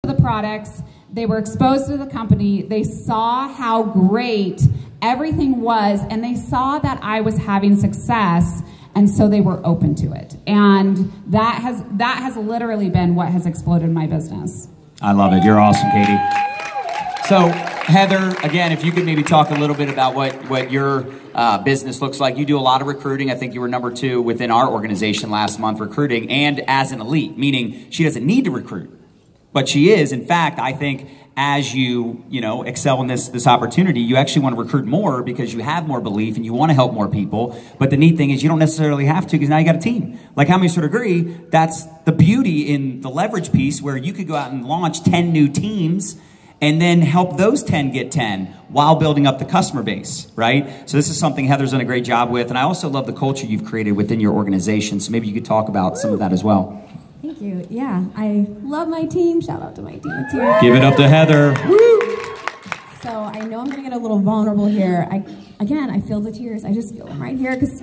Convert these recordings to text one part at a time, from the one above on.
the products, they were exposed to the company, they saw how great everything was, and they saw that I was having success, and so they were open to it. And that has literally been what has exploded my business. I love it. You're awesome, Katie. So, Heather, again, if you could maybe talk a little bit about what your business looks like. You do a lot of recruiting. I think you were number 2 within our organization last month recruiting, and as an elite, meaning she doesn't need to recruit. But she is, in fact, I think as you excel in this opportunity, you actually want to recruit more because you have more belief and you want to help more people. But the neat thing is you don't necessarily have to, because now you got a team. Like, how many sort of agree that's the beauty in the leverage piece, where you could go out and launch 10 new teams and then help those 10 get 10 while building up the customer base, right? So this is something Heather's done a great job with. And I also love the culture you've created within your organization. So maybe you could talk about some of that as well. Thank you. Yeah, I love my team. Shout out to my team. It's here. Give it up to Heather. Woo! So I know I'm going to get a little vulnerable here. I feel the tears. I just feel them right here, because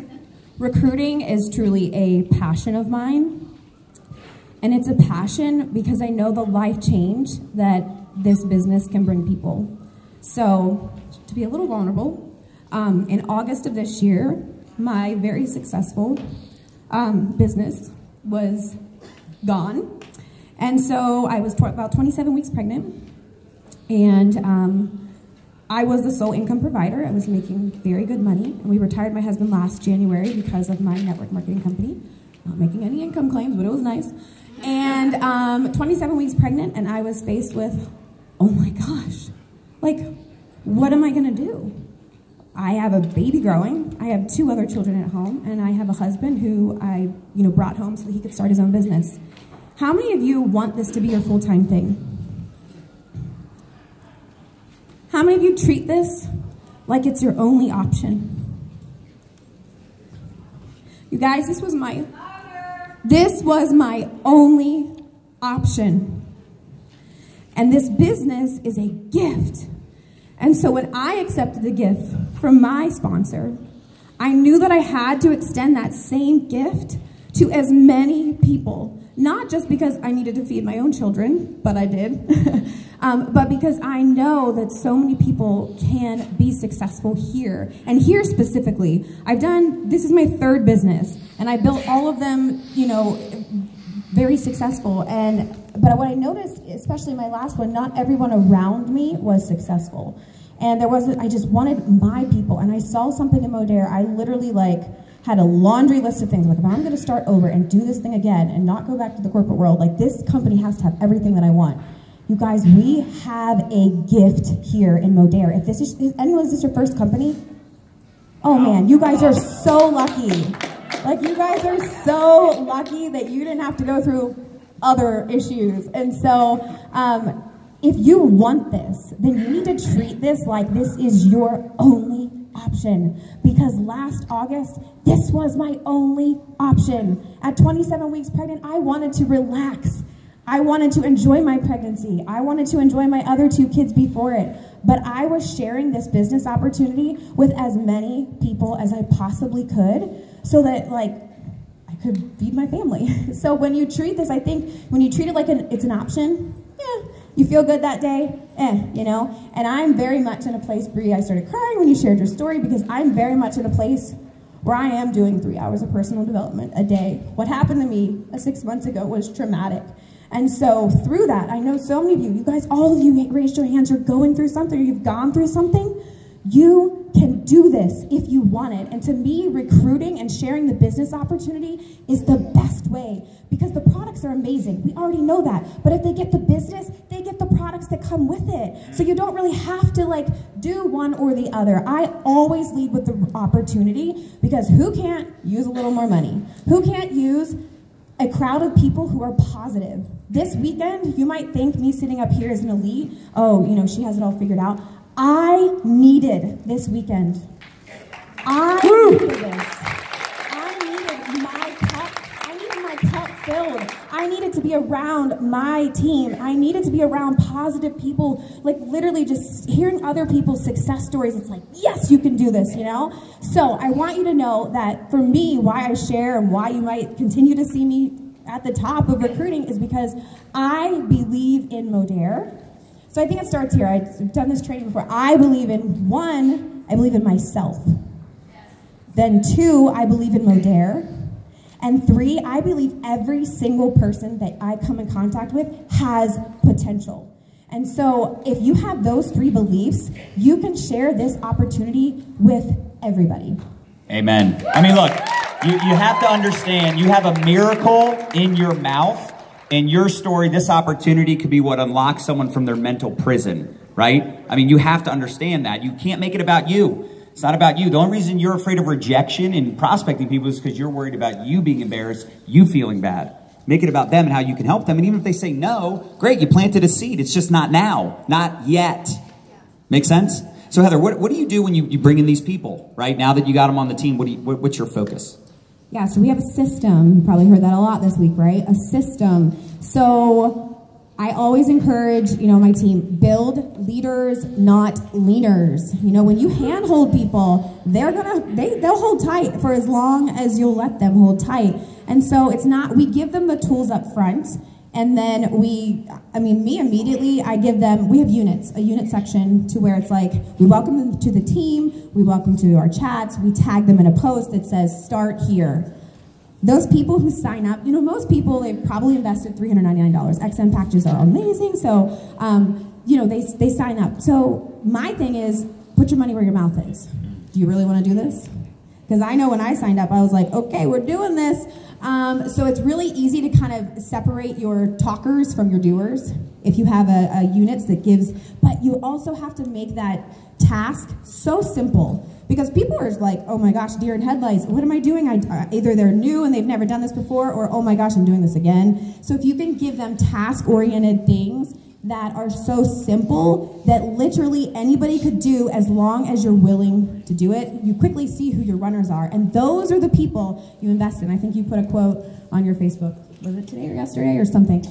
recruiting is truly a passion of mine. And it's a passion because I know the life change that this business can bring people. So to be a little vulnerable, in August of this year, my very successful business was gone. And so I was about 27 weeks pregnant, and I was the sole income provider. I was making very good money, and we retired my husband last January because of my network marketing company. Not making any income claims, but it was nice. And 27 weeks pregnant, and I was faced with, oh my gosh, like, what am I gonna do? I have a baby growing, I have 2 other children at home, and I have a husband who I brought home so that he could start his own business. How many of you want this to be your full-time thing? How many of you treat this like it's your only option? You guys, this was my only option. And this business is a gift. And so when I accepted the gift from my sponsor, I knew that I had to extend that same gift to as many people, not just because I needed to feed my own children, but I did, but because I know that so many people can be successful here. And here specifically, this is my 3rd business, and I built all of them, very successful. But what I noticed, especially my last one, not everyone around me was successful. And I just wanted my people, and I saw something in Modere. I literally had a laundry list of things. Like, if I'm gonna start over and do this thing again and not go back to the corporate world, this company has to have everything that I want. You guys, we have a gift here in Modere. If this is your first company? Oh man, you guys are so lucky. You guys are so lucky that you didn't have to go through other issues. And so, if you want this, then you need to treat this like this is your only option. Because last August, this was my only option. At 27 weeks pregnant, I wanted to relax. I wanted to enjoy my pregnancy. I wanted to enjoy my other 2 kids before it. But I was sharing this business opportunity with as many people as I possibly could, so that I could feed my family. So when you treat this, I think when you treat it like it's an option, you feel good that day, And I'm very much in a place, Bree, I started crying when you shared your story, because I'm very much in a place where I am doing 3 hours of personal development a day. What happened to me 6 months ago was traumatic. And so through that, I know so many of you guys, all of you raised your hands, you're going through something, or you've gone through something. You can do this if you want it. And to me, recruiting and sharing the business opportunity is the best way, because the products are amazing. We already know that. But if they get the business, they get the products that come with it. So you don't really have to do one or the other. I always lead with the opportunity, because who can't use a little more money? Who can't use a crowd of people who are positive? This weekend, you might think me sitting up here as an elite, she has it all figured out. I needed this weekend. I needed this. I needed my cup filled. I needed to be around my team. I needed to be around positive people, literally just hearing other people's success stories. It's yes, you can do this, So I want you to know that for me, why I share and why you might continue to see me at the top of recruiting is because I believe in Modere. So I think it starts here. I've done this training before. I believe in, one, I believe in myself. Then two, I believe in Modere. And three, I believe every single person that I come in contact with has potential. And so if you have those three beliefs, you can share this opportunity with everybody. Amen. I mean, look, you have to understand, you have a miracle in your mouth. In your story, this opportunity could be what unlocks someone from their mental prison, right? I mean, you have to understand that. You can't make it about you. It's not about you. The only reason you're afraid of rejection and prospecting people is because you're worried about you being embarrassed, you feeling bad. Make it about them and how you can help them. And even if they say no, great, you planted a seed. It's just not now, not yet. Make sense? So Heather, what do you do when you bring in these people, right? Now that you got them on the team, what's your focus? Yeah, so we have a system. You probably heard that a lot this week, right? A system. So I always encourage, my team, build leaders, not leaners. When you handhold people, they'll hold tight for as long as you'll let them hold tight. And so we give them the tools up front, and then me immediately, we have units, a unit section to where it's like, we welcome them to the team, we welcome to our chats, we tag them in a post that says, start here. Those people who sign up, most people, they've probably invested $399. XM packages are amazing, so, they sign up. So my thing is, put your money where your mouth is. Do you really want to do this? Because I know when I signed up, I was like, okay, we're doing this. So it's really easy to kind of separate your talkers from your doers if you have a units that gives, but you also have to make that task so simple. Because people are like, oh my gosh, deer in headlights, what am I doing? Either they're new and they've never done this before, or oh my gosh, I'm doing this again. So if you can give them task-oriented things that are so simple that literally anybody could do as long as you're willing to do it, you quickly see who your runners are. And those are the people you invest in. I think you put a quote on your Facebook. Was it today or yesterday or something?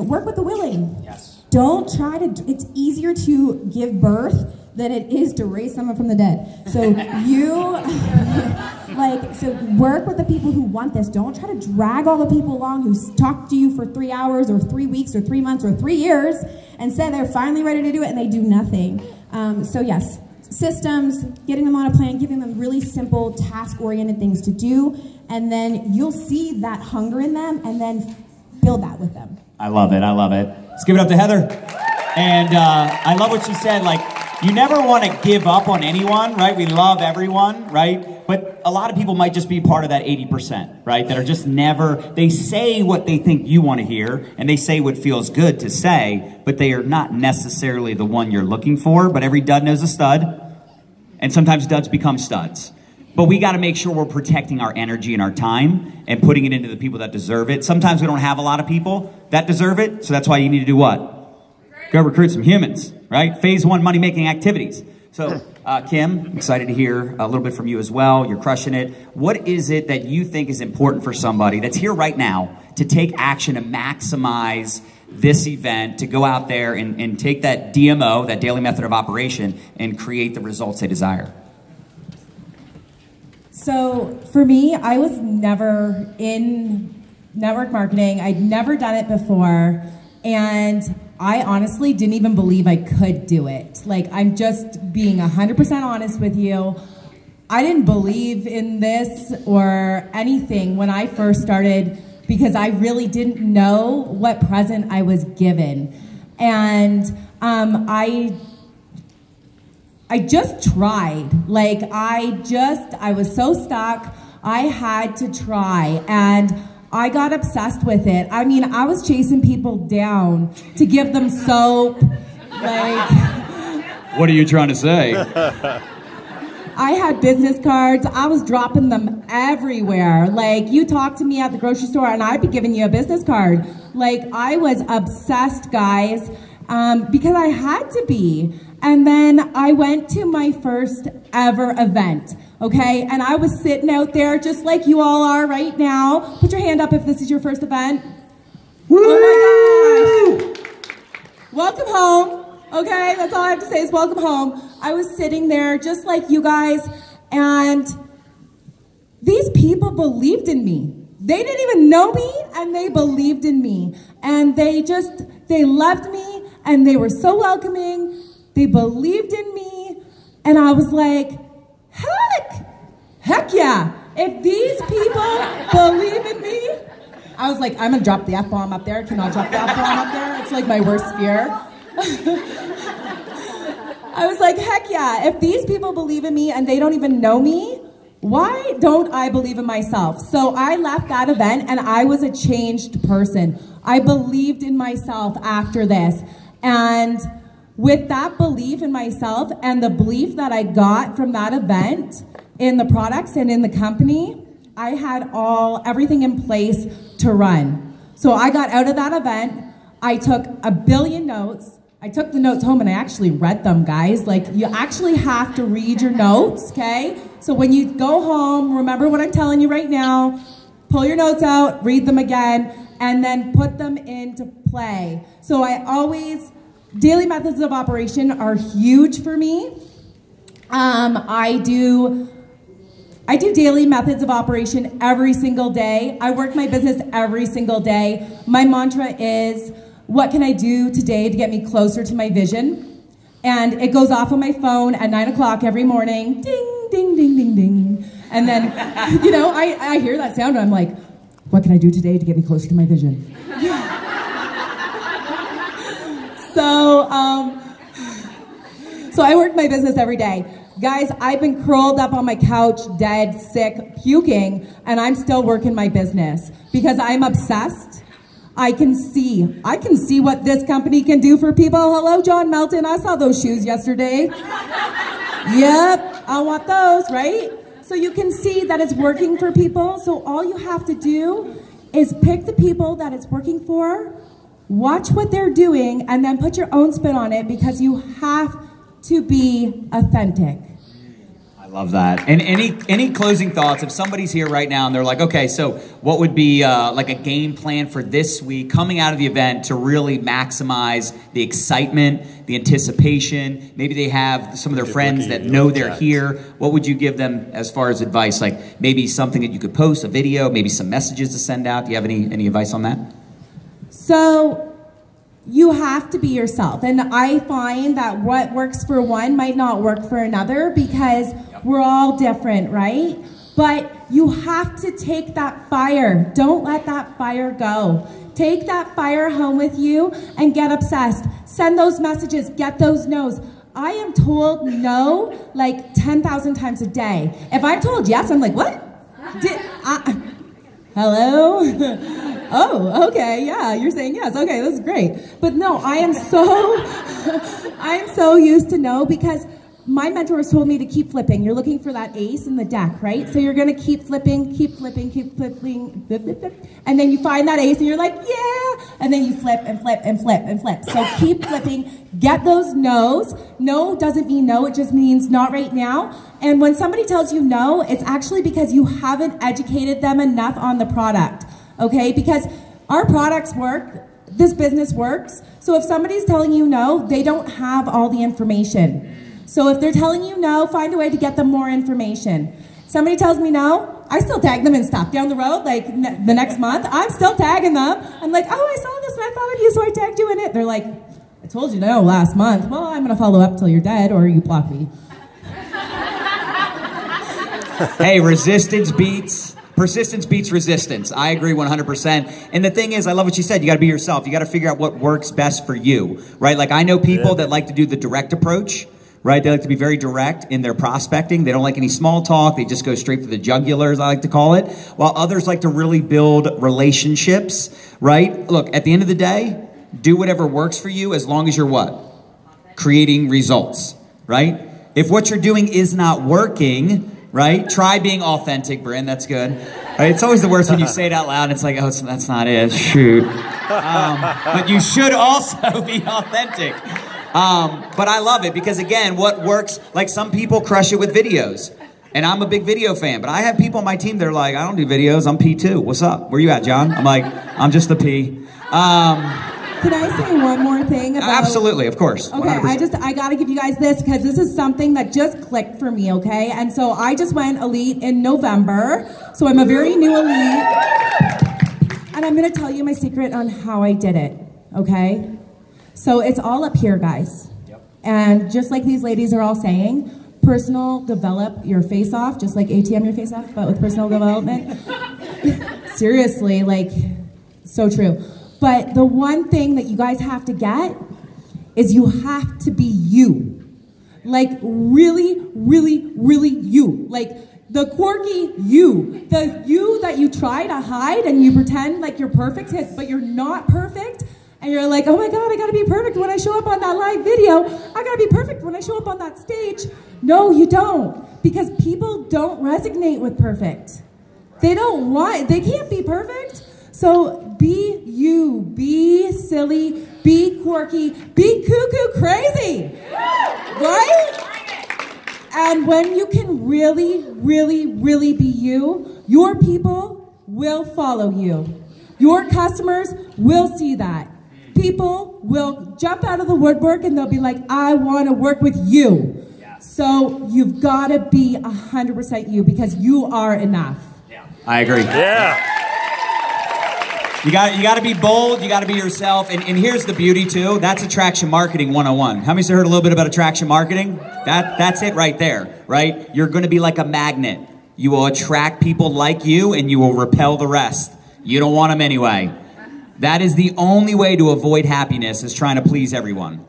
Work with the willing. Yes. Don't try to, it's easier to give birth than it is to raise someone from the dead. So work with the people who want this. Don't try to drag all the people along who talked to you for 3 hours or 3 weeks or 3 months or 3 years and said they're finally ready to do it and they do nothing. So yes, systems, getting them on a plan, giving them really simple task-oriented things to do, and then you'll see that hunger in them and then build that with them. I love it, I love it. Let's give it up to Heather. And I love what she said, you never want to give up on anyone, right? We love everyone, right? But a lot of people might just be part of that 80%, right? That are just they say what they think you want to hear, and they say what feels good to say, but they are not necessarily the one you're looking for. But every dud knows a stud, and sometimes duds become studs. But we got to make sure we're protecting our energy and our time and putting it into the people that deserve it. Sometimes we don't have a lot of people that deserve it, so that's why you need to do what? Go recruit some humans, right? Phase 1 money-making activities. So, Kim, excited to hear a little bit from you as well. You're crushing it. What is it that you think is important for somebody that's here right now to take action to maximize this event, to go out there and take that DMO, that daily method of operation, and create the results they desire? So, for me, I was never in network marketing. I'd never done it before, and I honestly didn't even believe I could do it. I'm just being 100% honest with you. I didn't believe in this or anything when I first started because I really didn't know what present I was given. And I just tried. I was so stuck. I had to try. And I got obsessed with it. I mean, I was chasing people down to give them soap. What are you trying to say? I had business cards. I was dropping them everywhere. You talk to me at the grocery store and I'd be giving you a business card. I was obsessed, guys, because I had to be. And then I went to my first ever event. Okay, and I was sitting out there just like you all are right now. Put your hand up if this is your first event. Woo! Oh my gosh. Welcome home. Okay, that's all I have to say is welcome home. I was sitting there just like you guys, and these people believed in me. They didn't even know me, and they believed in me. And they loved me, and they were so welcoming. They believed in me. And I was like, heck yeah. If these people believe in me, I was like, I'm gonna drop the F-bomb up there. Cannot drop the F-bomb up there. It's like my worst fear. I was like, heck yeah. If these people believe in me and they don't even know me, why don't I believe in myself? So I left that event and I was a changed person. I believed in myself after this. And with that belief in myself and the belief that I got from that event in the products and in the company, I had everything in place to run. So I got out of that event. I took 1 billion notes. I took the notes home and I actually read them, guys. Like, you actually have to read your notes, okay? So when you go home, remember what I'm telling you right now. Pull your notes out, read them again, and then put them into play. So daily methods of operation are huge for me. I do daily methods of operation every single day. I work my business every single day. My mantra is, what can I do today to get me closer to my vision? And it goes off on my phone at 9 o'clock every morning. Ding, ding, ding, ding, ding. And then, I hear that sound and I'm like, what can I do today to get me closer to my vision? So I work my business every day. Guys, I've been curled up on my couch, dead, sick, puking, and I'm still working my business because I'm obsessed. I can see what this company can do for people. Hello, John Melton. I saw those shoes yesterday. Yep, I want those, right? So you can see that it's working for people. So all you have to do is pick the people that it's working for, watch what they're doing, and then put your own spin on it because you have to be authentic. I love that. And any closing thoughts? If somebody's here right now and they're like, okay, so what would be like a game plan for this week coming out of the event to really maximize the excitement, the anticipation? Maybe they have some of their friends that know they're here. What would you give them as far as advice? Like maybe something that you could post, a video, maybe some messages to send out. Do you have any advice on that? So you have to be yourself. And I find that what works for one might not work for another because we're all different, right? But you have to take that fire. Don't let that fire go. Take that fire home with you and get obsessed. Send those messages, get those no's. I am told no like 10,000 times a day. If I'm told yes, I'm like, what? Hello? Oh, okay, yeah, you're saying yes. Okay, this is great. But no, I am so used to no because my mentors told me to keep flipping. You're looking for that ace in the deck, right? So you're going to keep flipping, and then you find that ace and you're like, yeah, and then you flip and flip and flip and flip. So keep flipping, get those no's. No doesn't mean no, it just means not right now. And when somebody tells you no, it's actually because you haven't educated them enough on the product, okay? Because our products work, this business works. So if somebody's telling you no, they don't have all the information. So if they're telling you no, find a way to get them more information. Somebody tells me no, I still tag them and stuff down the road, like the next month. I'm still tagging them. I'm like, oh, I saw this and I thought of you, so I tagged you in it. They're like, I told you no last month. Well, I'm going to follow up till you're dead or you block me. Hey, persistence beats resistance. I agree 100%. And the thing is, I love what you said. You got to be yourself. You got to figure out what works best for you, right? Like I know people that like to do the direct approach. Right? They like to be very direct in their prospecting. They don't like any small talk. They just go straight for the jugular, as I like to call it. While others like to really build relationships, right? Look, at the end of the day, do whatever works for you as long as you're what? Creating results, right? If what you're doing is not working, right? Try being authentic, Bryn. That's good. Right? It's always the worst when you say it out loud and it's like, oh, that's not it. Shoot. But you should also be authentic. But I love it because, again, what works, like some people crush it with videos. And I'm a big video fan, but I have people on my team that are like, I don't do videos, I'm P2. What's up? Where you at, John? I'm like, I'm just a P. Can I say one more thing about... Absolutely, of course. Okay, 100%. I gotta give you guys this because this is something that just clicked for me, okay? And so I just went elite in November, so I'm a very new elite. And I'm gonna tell you my secret on how I did it, okay? So it's all up here, guys. Yep. And just like these ladies are all saying, personal develop your face off, just like ATM your face off, but with personal development. Seriously, like, so true. But the one thing that you guys have to get is you have to be you. Like, really, really, really you. Like, the quirky you. The you that you try to hide and you pretend like you're perfect, but you're not perfect. And you're like, oh my God, I gotta be perfect when I show up on that live video. I gotta be perfect when I show up on that stage. No, you don't. Because people don't resonate with perfect. They can't be perfect. So be you, be silly, be quirky, be cuckoo crazy, right? And when you can really, really, really be you, your people will follow you. Your customers will see that. People will jump out of the woodwork and they'll be like, I want to work with you. Yeah. So you've got to be 100% you because you are enough. Yeah. I agree. Yeah. You got to be bold. You got to be yourself. And here's the beauty too. That's attraction marketing 101. How many's heard a little bit about attraction marketing? That's it right there, right? You're going to be like a magnet. You will attract people like you and you will repel the rest. You don't want them anyway. That is the only way to avoid happiness is trying to please everyone.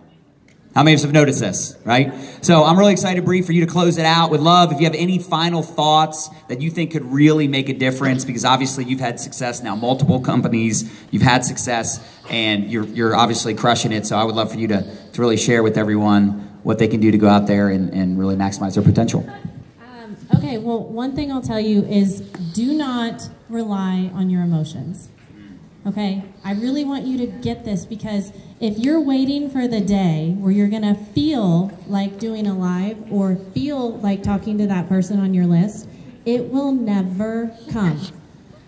How many of us have noticed this, right? So I'm really excited, Bree, for you to close it out. Would love if you have any final thoughts that you think could really make a difference, because obviously you've had success now, multiple companies, you've had success, and you're obviously crushing it. So I would love for you to really share with everyone what they can do to go out there and really maximize their potential. Okay, well, one thing I'll tell you is do not rely on your emotions. Okay, I really want you to get this, because if you're waiting for the day where you're gonna feel like doing a live or feel like talking to that person on your list, it will never come.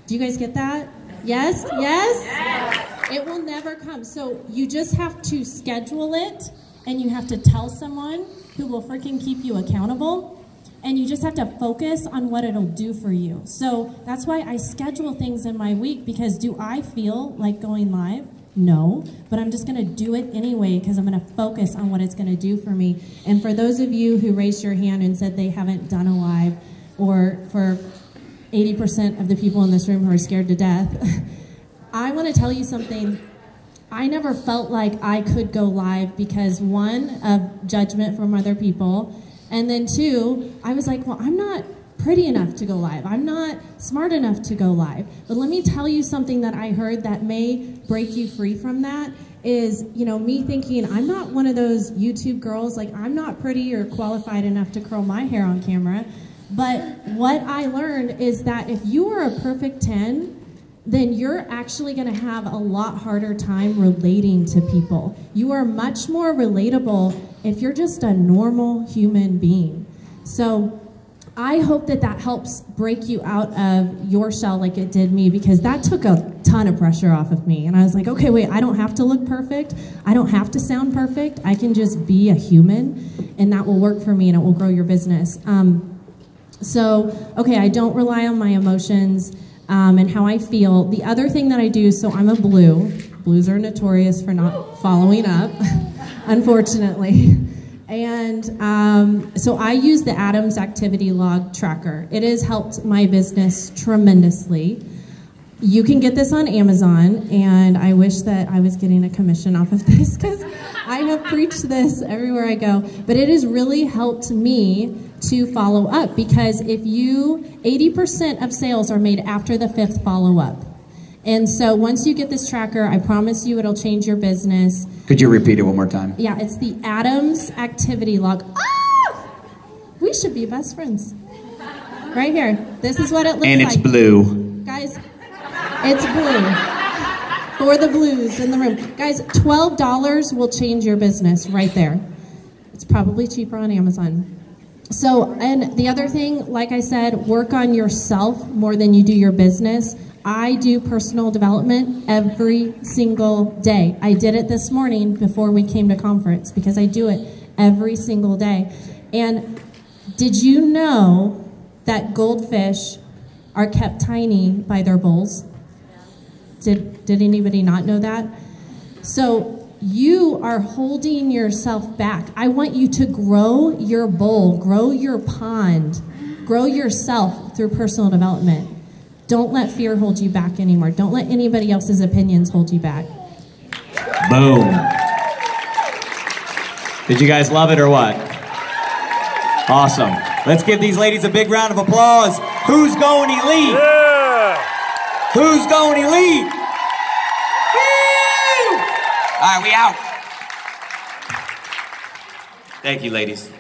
Do you guys get that? Yes? Yes? Yes. It will never come. So you just have to schedule it, and you have to tell someone who will freaking keep you accountable. And you just have to focus on what it'll do for you. So that's why I schedule things in my week, because do I feel like going live? No, but I'm just gonna do it anyway because I'm gonna focus on what it's gonna do for me. And for those of you who raised your hand and said they haven't done a live, or for 80% of the people in this room who are scared to death, I wanna tell you something. I never felt like I could go live because, one, of judgment from other people, and then two, I was like, well, I'm not pretty enough to go live. I'm not smart enough to go live. But let me tell you something that I heard that may break you free from that is, you know, me thinking I'm not one of those YouTube girls, like I'm not pretty or qualified enough to curl my hair on camera. But what I learned is that if you are a perfect 10, then you're actually going to have a lot harder time relating to people. You are much more relatable if you're just a normal human being. So I hope that that helps break you out of your shell like it did me, because that took a ton of pressure off of me. And I was like, okay, wait, I don't have to look perfect. I don't have to sound perfect. I can just be a human, and that will work for me, and it will grow your business. Okay, I don't rely on my emotions. And how I feel. The other thing that I do, so I'm a blue. Blues are notorious for not following up, unfortunately. And so I use the Adams Activity Log Tracker. It has helped my business tremendously. You can get this on Amazon, and I wish that I was getting a commission off of this, because I have preached this everywhere I go. But it has really helped me to follow up, because if 80% of sales are made after the 5th follow-up. And so once you get this tracker, I promise you it'll change your business. Could you repeat it one more time? Yeah, it's the Adams Activity Log. Ah! We should be best friends. Right here. This is what it looks like. And it's blue. Guys, it's blue. For the blues in the room. Guys, $12 will change your business right there. It's probably cheaper on Amazon. So, and the other thing, like I said, work on yourself more than you do your business. I do personal development every single day. I did it this morning before we came to conference because I do it every single day. And did you know that goldfish are kept tiny by their bowls? Did anybody not know that? So you are holding yourself back. I want you to grow your bowl, grow your pond, grow yourself through personal development. Don't let fear hold you back anymore. Don't let anybody else's opinions hold you back. Boom. Did you guys love it or what? Awesome. Let's give these ladies a big round of applause. Who's going elite? Yeah. Who's going elite? Woo! All right, we out. Thank you, ladies.